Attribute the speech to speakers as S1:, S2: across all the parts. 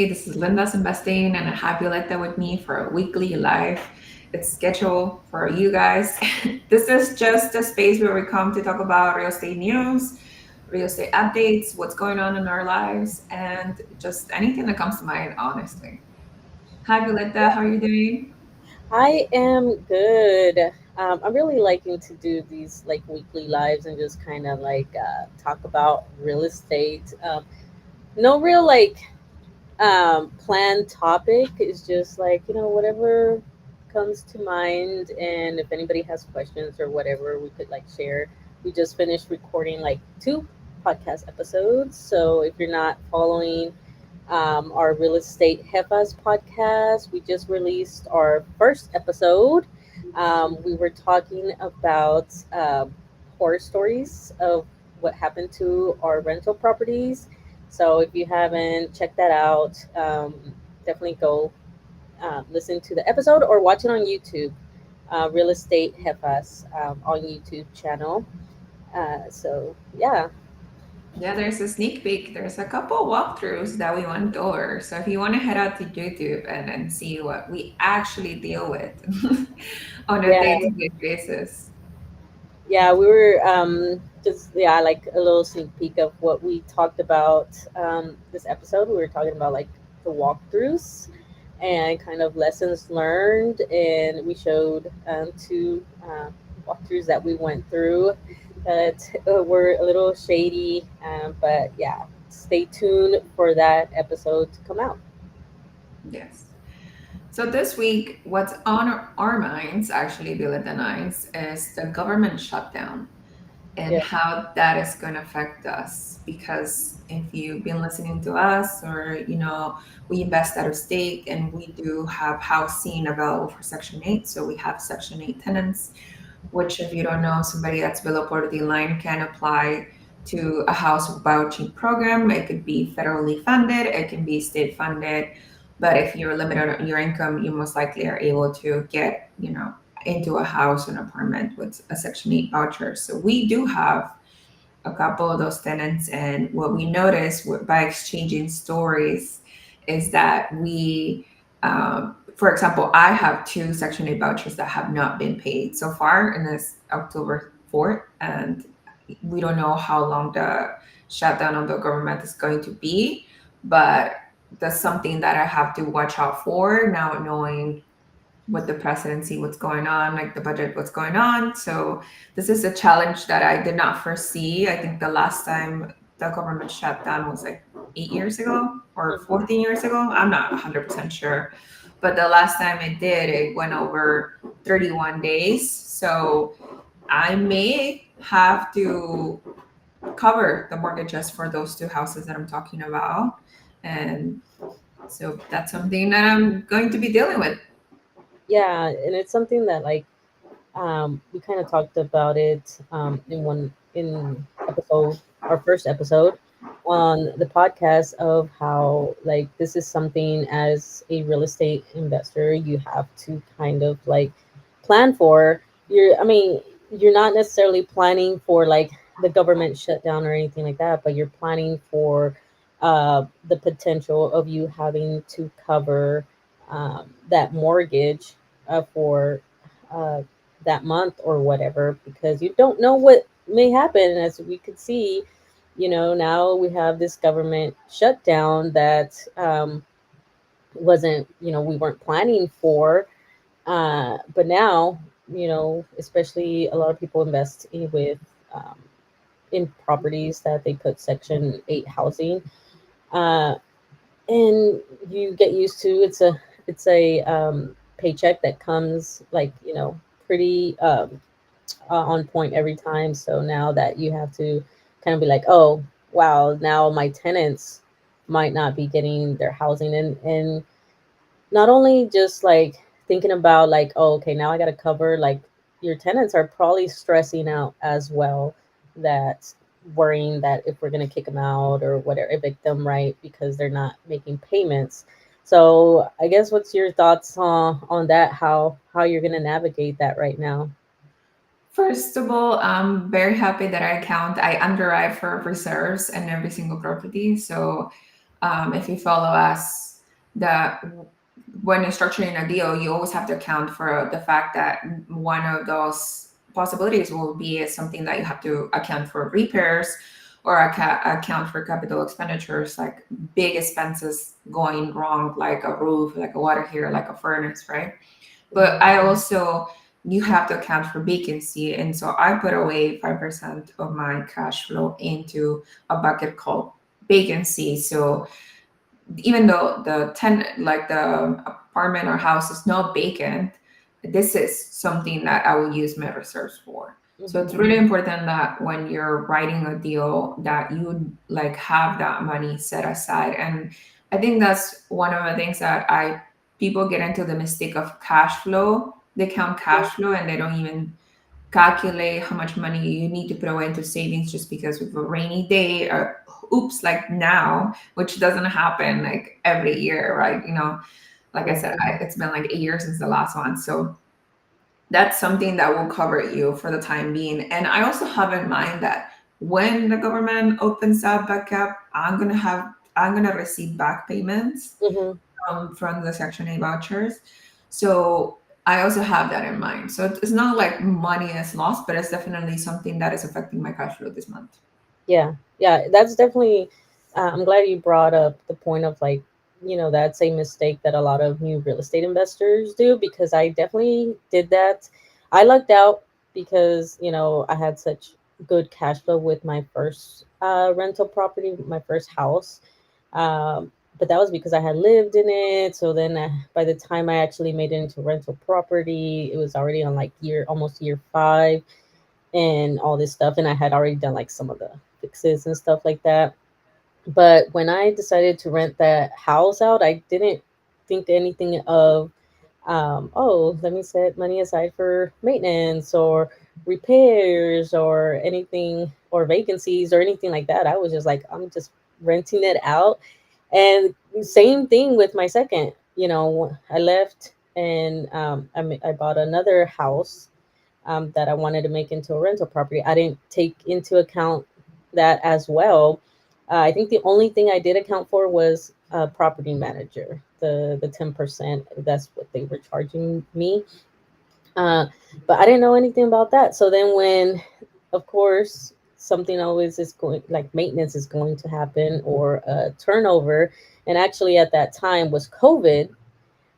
S1: This is Linda's Investing, and I have Violetta with me for a weekly live. It's scheduled for you guys. This is just a space where we come to talk about real estate news, real estate updates, what's going on in our lives, and just anything that comes to mind, honestly. Hi, Violetta. How are you doing?
S2: I am good. I'm really liking to do these like weekly lives and just kind of talk about real estate. No real planned topic. It's just whatever comes to mind, and if anybody has questions or whatever, we could share. We just finished recording two podcast episodes, so if you're not following our real estate Jefas podcast. We just released our first episode. We were talking about horror stories of what happened to our rental properties. So if you haven't checked that out, definitely go listen to the episode or watch it on YouTube. Real Estate Jefas on YouTube channel. So yeah,
S1: Yeah, there's a sneak peek. There's a couple walkthroughs that we went over. So if you want to head out to YouTube and see what we actually deal with on a
S2: yeah.
S1: day-to-day basis.
S2: Yeah, we were just like a little sneak peek of what we talked about this episode. We were talking about the walkthroughs and kind of lessons learned, and we showed two walkthroughs that we went through that were a little shady. But yeah, stay tuned for that episode to come out.
S1: Yes. So this week, what's on our minds, actually, Billet and I's, is the government shutdown and
S2: Yeah,
S1: how that is going to affect us. Because if you've been listening to us, or we invest out of state, and we do have housing available for Section 8. So we have Section 8 tenants, which, if you don't know, somebody that's below poverty line can apply to a house vouching program. It could be federally funded, it can be state funded, but if you're limited on your income, you most likely are able to get, into a house, an apartment with a Section 8 voucher. So we do have a couple of those tenants, and what we notice by exchanging stories is that for example, I have two Section 8 vouchers that have not been paid so far, and it's October 4th, and we don't know how long the shutdown of the government is going to be, but that's something that I have to watch out for now, knowing with the presidency, what's going on, like the budget, what's going on. So this is a challenge that I did not foresee. I think the last time the government shut down was like 8 years ago or
S2: mhm.
S1: 14 years ago. I'm not 100% sure. But the last time it did, it went over 31 days. So I may have to cover the mortgages for those two houses that I'm talking about. And so that's something that I'm going to be dealing with.
S2: Yeah, and it's something that we kind of talked about it in episode our first episode on the podcast of how this is something as a real estate investor you have to kind of plan for. You're not necessarily planning for the government shutdown or anything like that, but you're planning for the potential of you having to cover that mortgage for uh, that month or whatever, because you don't know what may happen. As we could see, now we have this government shutdown that wasn't, we weren't planning for. But now, especially a lot of people invest um, in properties that they put Section 8 housing. Uh, and you get used to it's a paycheck that comes pretty on point every time. So now that you have to kind of be like, oh wow, now my tenants might not be getting their housing, and not only just thinking about oh, okay, now I got to cover your tenants are probably stressing out as well, that worrying that if we're going to kick them out or whatever, evict them, right, because they're not making payments. So I guess what's your thoughts on that, how you're going to navigate that right now?
S1: First of all, I'm very happy that I underwrite for reserves in every single property. So if you follow us that when you're structuring a deal, you always have to account for the fact that one of those possibilities will be something that you have to account for repairs or account for capital expenditures, like big expenses going wrong, like a roof, like a water heater, like a furnace, right? But
S2: Mhm.
S1: I also, you have to account for vacancy. And so I put away 5% of my cash flow into a bucket called vacancy. So even though the tenant, like the apartment or house is not vacant, this is something that I will use my reserves for. So it's
S2: Mhm.
S1: really important that when you're writing a deal that you like have that money set aside. And I think that's one of the things that I people get into the mistake of cash flow. They count cash flow and they don't even calculate how much money you need to put away into savings just because of a rainy day or oops, like now, which doesn't happen like every year, right? Like I said,
S2: Right.
S1: it's been like 8 years since the last one. So that's something that will cover you for the time being. And I also have in mind that when the government opens up back up, I'm gonna receive back payments
S2: Mhm.
S1: from the Section 8 vouchers. So I also have that in mind. So it's not like money is lost, but it's definitely something that is affecting my cash flow this month.
S2: Yeah, yeah, that's definitely. I'm glad you brought up the point of like, that's a mistake that a lot of new real estate investors do because I definitely did that. I lucked out because I had such good cash flow with my first rental property, my first house. But that was because I had lived in it. So then, by the time I actually made it into rental property, it was already on like almost year 5 and all this stuff. And I had already done like some of the fixes and stuff like that. But when I decided to rent that house out, I didn't think anything of, oh, let me set money aside for maintenance or repairs or anything or vacancies or anything like that. I was just like, I'm just renting it out. And same thing with my second, I left and I bought another house that I wanted to make into a rental property. I didn't take into account that as well. I think the only thing I did account for was property manager, the 10%. That's what they were charging me. Uh, but I didn't know anything about that. So then when, of course, something always is going like maintenance is going to happen or turnover, and actually at that time was COVID,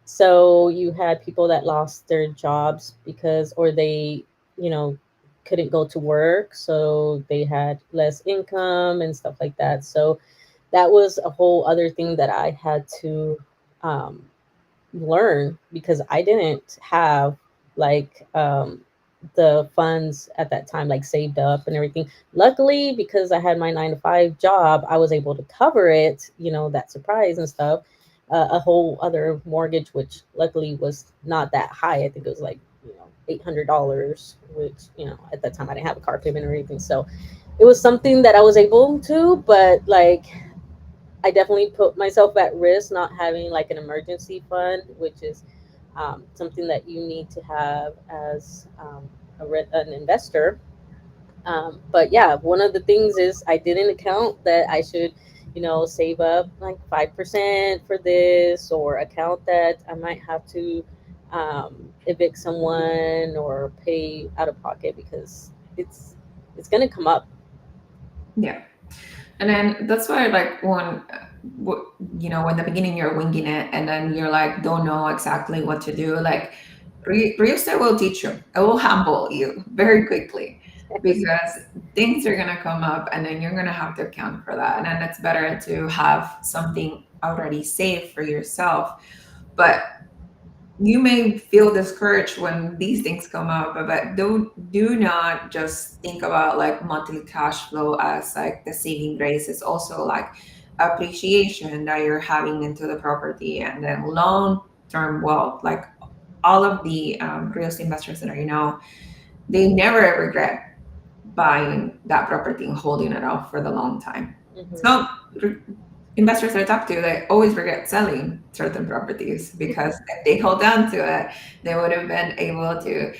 S2: so you had people that lost their jobs because, or they, you know, couldn't go to work. So they had less income and stuff like that. So that was a whole other thing that I had to um, learn because I didn't have like the funds at that time, like saved up and everything. Luckily, because I had my 9 to 5 job, I was able to cover it, that surprise and stuff. A whole other mortgage, which luckily was not that high. I think it was like, $800, which, at that time I didn't have a car payment or anything. So it was something that I was able to, but like I definitely put myself at risk not having like an emergency fund, which is something that you need to have as an investor. But yeah, one of the things is I didn't account that I should, save up like 5% for this, or account that I might have to evict someone or pay out of pocket because it's gonna come up.
S1: Yeah. And then that's why, like, when the beginning you're winging it and then you're like, don't know exactly what to do, like, real estate will teach you, it will humble you very quickly because things are going to come up and then you're going to have to account for that. And then it's better to have something already saved for yourself. But you may feel discouraged when these things come up, but do not just think about like monthly cash flow as like the saving grace. It's also like appreciation that you're having into the property and then long term wealth. Like all of the real estate investors that they never regret buying that property and holding it off for the long time.
S2: Hmm.
S1: So investors I talk to, they always regret selling certain properties because if they hold on to it, they would have been able to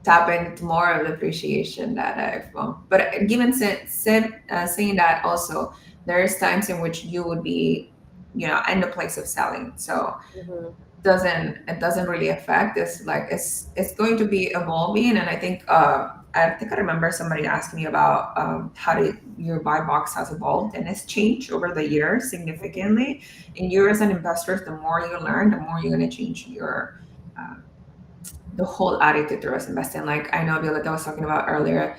S1: tap into more of the appreciation that I've. But given saying that, also there's times in which you would be in the place of selling. So
S2: Hmm.
S1: it doesn't really affect. It's like it's going to be evolving. And I remember somebody asked me about how did your buy box has evolved, and it's changed over the years significantly. And you as an investor, the more you learn, the more you're going to change your the whole attitude towards investing. Like I know Violeta was talking about earlier,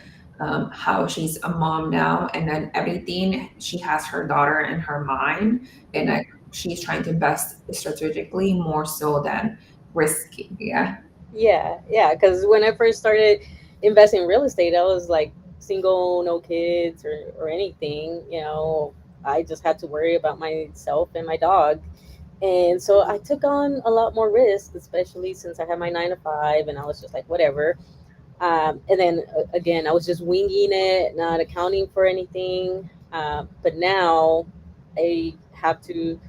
S1: how she's a mom now, and then everything she has her daughter in her mind, and
S2: Hmm.
S1: like she's trying to invest strategically more so than risky. Yeah.
S2: Yeah, yeah. Because when I first started investing in real estate, I was like single, no kids or anything. I just had to worry about myself and my dog. And so I took on a lot more risk, especially since I had my 9 to 5, and I was just like, whatever. And then again, I was just winging it, not accounting for anything. But now I have to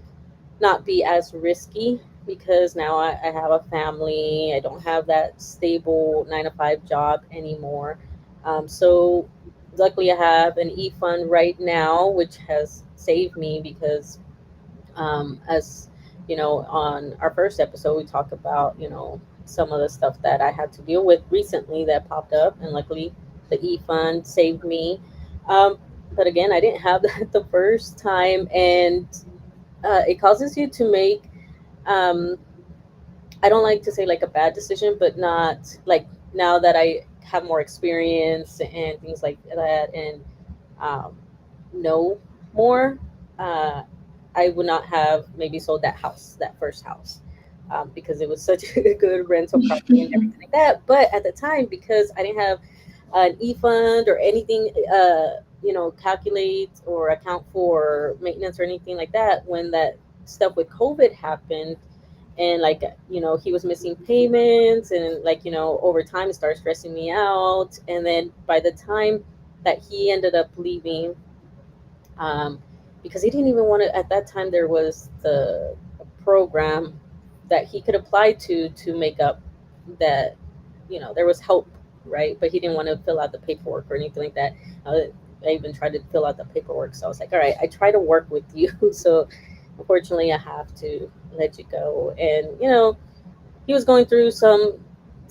S2: not be as risky because now I have a family. I don't have that stable 9 to 5 job anymore. So luckily, I have an e fund right now, which has saved me because, as on our first episode, we talk about some of the stuff that I had to deal with recently that popped up, and luckily, the e fund saved me. Um, but again, I didn't have that the first time, and it causes you to make um I don't like to say like a bad decision, but not like now that I have more experience and things like that, and um know more, uh I would not have maybe sold that first house, because it was such a good rental property and everything like that. But at the time, because I didn't have an e-fund or anything, calculate or account for maintenance or anything like that, when that stuff with COVID happened, and like he was missing payments, and like over time it started stressing me out. And then by the time that he ended up leaving, um, because he didn't even want to, at that time there was the program that he could apply to make up that, there was help, right? But he didn't want to fill out the paperwork or anything like that. uh, I even tried to fill out the paperwork, so I was like, all right, I try to work with you. So unfortunately I have to let you go. And he was going through some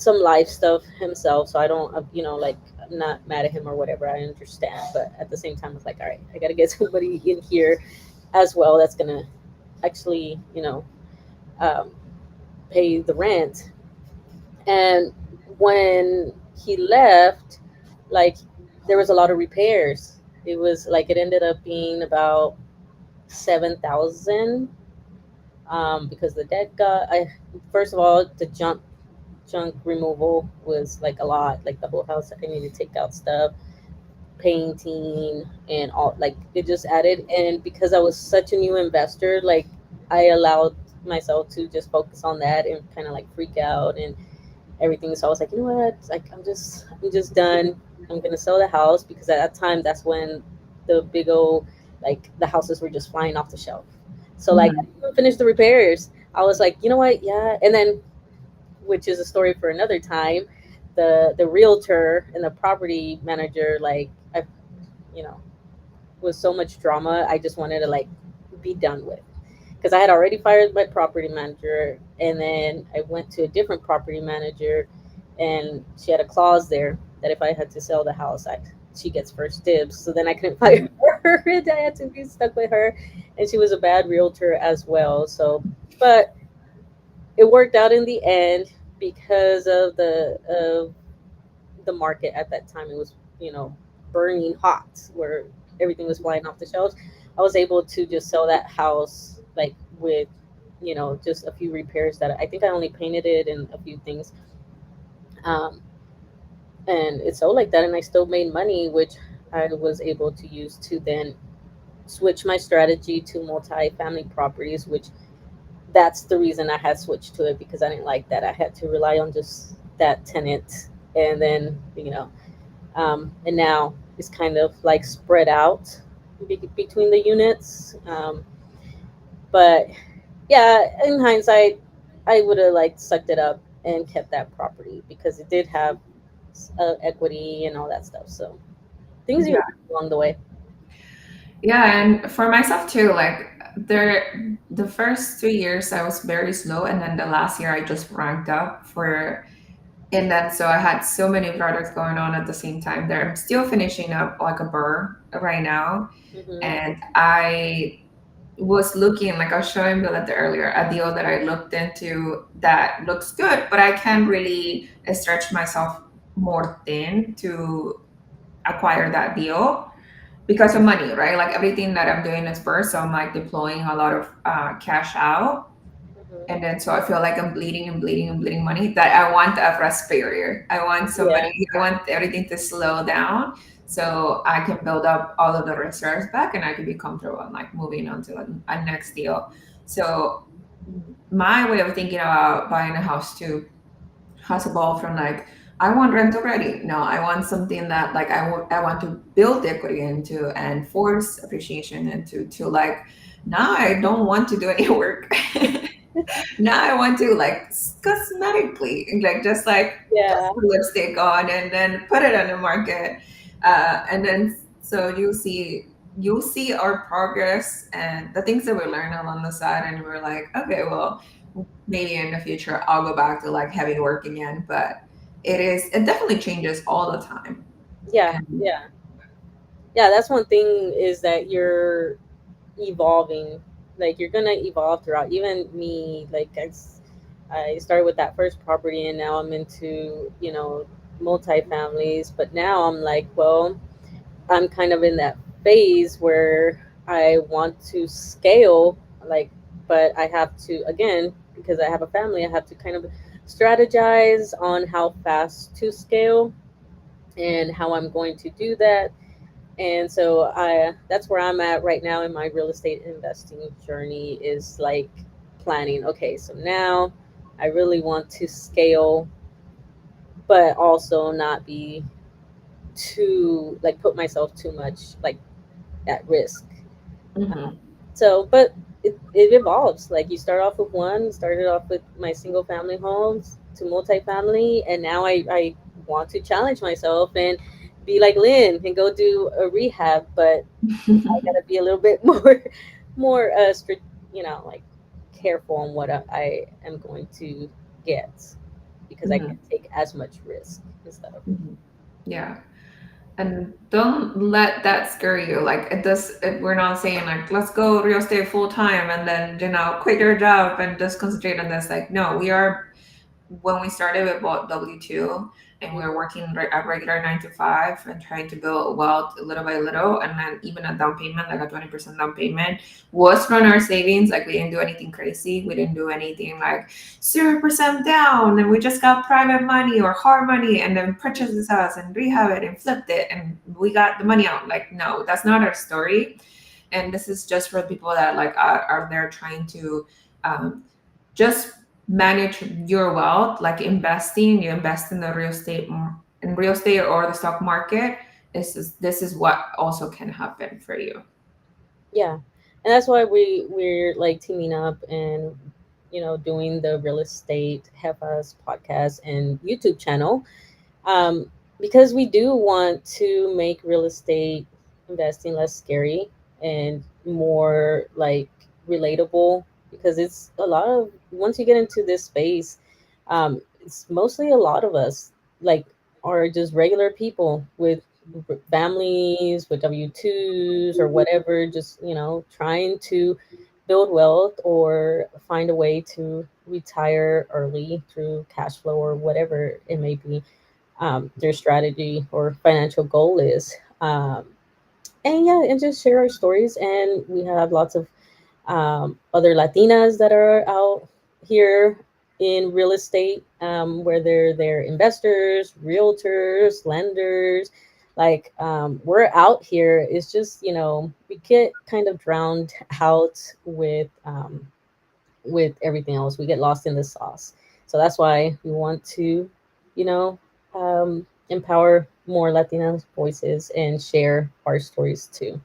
S2: life stuff himself, so I don't, like, I'm not mad at him or whatever. I understand, but at the same time it's like, all right, I got to get somebody in here as well that's gonna actually um, pay the rent. And when he left, like, there was a lot of repairs. It was like it ended up being about 7,000, because the debt got, I first of all, the junk removal was like a lot. Like the whole house, I needed to take out stuff, painting, and all. Like it just added. And because I was such a new investor, like I allowed myself to just focus on that and kind of like freak out and everything. So I was like, you know what? Like I'm just done. I'm gonna sell the house, because at that time that's when the big old, like, the houses were just flying off the shelf. So like I
S1: Mhm.
S2: didn't even finish the repairs. I was like, you know what? Yeah. And then, which is a story for another time, the realtor and the property manager, like, I, you know, was so much drama. I just wanted to like be done with, because I had already fired my property manager, and then I went to a different property manager, and she had a clause there that if I had to sell the house, she gets first dibs. So then I couldn't fire her, and I had to be stuck with her, and she was a bad realtor as well. So, but it worked out in the end because of the market at that time. It was, burning hot, where everything was flying off the shelves. I was able to just sell that house, like, with, just a few repairs that I think I only painted it and a few things. Um, and it sold like that, and I still made money, which I was able to use to then switch my strategy to multi-family properties, which that's the reason I had switched to it, because I didn't like that I had to rely on just that tenant. And then, and now it's kind of like spread out between the units. But yeah, in hindsight, I would have like sucked it up and kept that property, because it did have equity and all that stuff. So things you
S1: Yeah.
S2: learn along the way.
S1: Yeah, and for myself too, like the first 2 years I was very slow, and then the last year I just ranked up for. And then so I had so many projects going on at the same time there. I'm still finishing up like a burr right now,
S2: Hmm.
S1: and I was looking, like I was showing Villette earlier, a deal that I looked into that looks good, but I can't really stretch myself more thin to acquire that deal because of money, right? Like everything that I'm doing is first, so I'm like deploying a lot of cash out. And
S2: Hmm.
S1: then so I feel like I'm bleeding and bleeding and bleeding money that I want a rest barrier. I want
S2: Yeah.
S1: somebody, I want everything to slow down so I can build up all of the reserves back and I can be comfortable and like moving on to a next deal. So my way of thinking about buying a house too has evolved from like, I want rent already. No, I want something that like I want to build equity into and force appreciation into to like, now I don't want to do any work. Now I want to like cosmetically, like just like
S2: Yeah.
S1: put lipstick on and then put it on the market, and then so you'll see our progress and the things that we learn along the side, and we're like, okay, well, maybe in the future I'll go back to like heavy work again, but it definitely changes all the time.
S2: Yeah.
S1: And
S2: Yeah. Yeah. That's one thing is that you're evolving. Like you're gonna evolve throughout. Even me, like I started with that first property, and now I'm into multi-families. But now I'm like, well, I'm kind of in that phase where I want to scale, like, but I have to, again, because I have a family, I have to kind of strategize on how fast to scale and how I'm going to do that. And so that's where I'm at right now in my real estate investing journey is like planning. Okay, so now I really want to scale, but also not be too like put myself too much like at risk.
S1: mhm.
S2: So, but it evolves. Like you start off with one, started off with my single family homes to multifamily, and now I want to challenge myself and be like Lynn and go do a rehab, but I gotta be a little bit more strict, like careful on what I am going to get because I
S1: Mhm.
S2: can't take as much risk instead of.
S1: Mhm. Yeah. And don't let that scare you. Like we're not saying like let's go real estate full time and then quit your job and just concentrate on this. Like no, we are when we started we bought W-2 and we were working a regular 9 to 5 and trying to build wealth little by little, and then even a down payment like a 20% down payment was from our savings. Like we didn't do anything crazy, we didn't do anything like 0% down and we just got private money or hard money and then purchased this house and rehab it and flipped it and we got the money out. Like no, that's not our story. And this is just for people that like are there trying to just manage your wealth, like investing. You invest in the real estate, in real estate or the stock market. This is what also can happen for you.
S2: Yeah, and that's why we're like teaming up and doing the real estate Hefas podcast and YouTube channel, um, because we do want to make real estate investing less scary and more like relatable because it's a lot of once you get into this space, it's mostly a lot of us like are just regular people with families with W-2s or whatever, just trying to build wealth or find a way to retire early through cash flow or whatever it may be, their strategy or financial goal is. And yeah, and just share our stories. And we have lots of other Latinas that are out here in real estate, whether they're investors, realtors, lenders. Like we're out here. It's just we get kind of drowned out with everything else. We get lost in the sauce. So that's why we want to, you know, empower more Latina voices and share our stories too.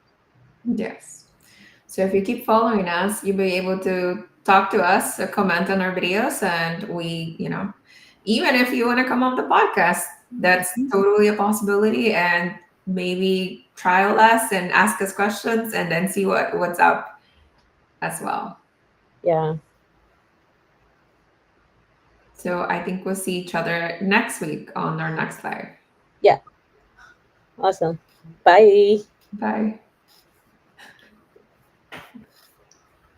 S1: Yes. So if you keep following us, you'll be able to talk to us, comment on our videos, and even if you want to come on the podcast, that's totally a possibility. And maybe trial us and ask us questions, and then see what's up. as well.
S2: Yeah.
S1: So I think we'll see each other next week on our next live.
S2: Awesome. Bye.
S1: Bye.